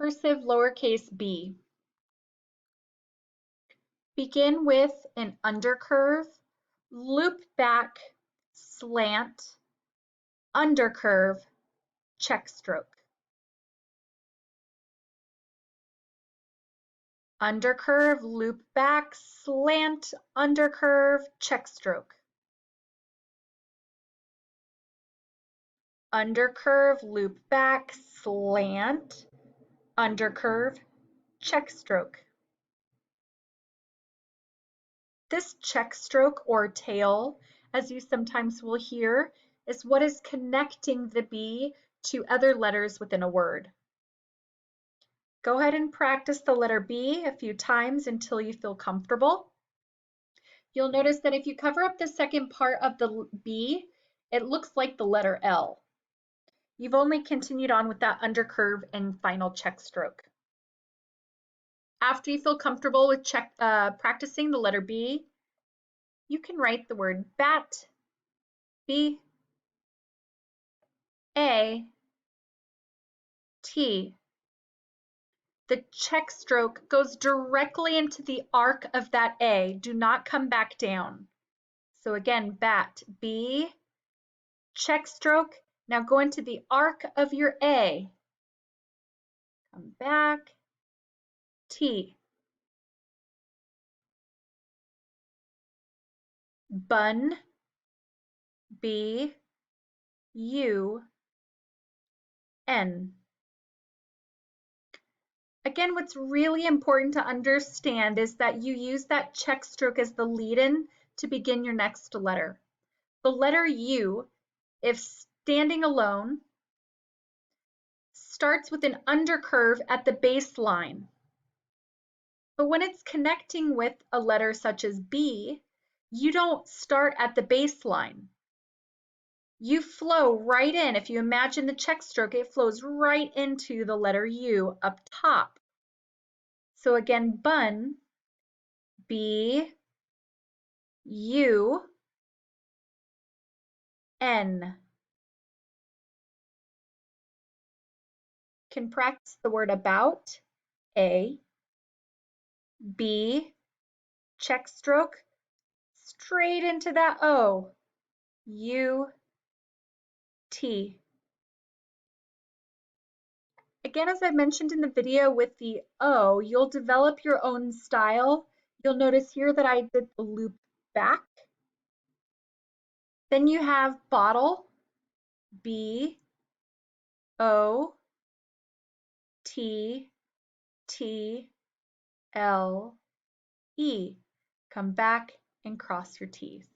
Cursive lowercase b. Begin with an undercurve, loop back, slant, undercurve, check stroke. Undercurve, loop back, slant, undercurve, check stroke. Undercurve, loop back, slant, undercurve, check stroke. This check stroke or tail, as you sometimes will hear, is what is connecting the B to other letters within a word. Go ahead and practice the letter B a few times until you feel comfortable. You'll notice that if you cover up the second part of the B, it looks like the letter L. You've only continued on with that undercurve and final check stroke. After you feel comfortable with practicing the letter B, you can write the word bat, B, A, T. The check stroke goes directly into the arc of that A. Do not come back down. So again, bat, B, check stroke. Now go into the arc of your A. Come back, T. Bun, B, U, N. Again, what's really important to understand is that you use that check stroke as the lead-in to begin your next letter. The letter U, if standing alone, starts with an undercurve at the baseline. But when it's connecting with a letter such as B, you don't start at the baseline. You flow right in. If you imagine the check stroke, it flows right into the letter U up top. So again, bun, B, U, N. Can practice the word about, A, B, check stroke, straight into that O, U, T. Again, as I mentioned in the video with the O, you'll develop your own style. You'll notice here that I did the loop back. Then you have bottle, B, O, T, T, L, E. Come back and cross your T's.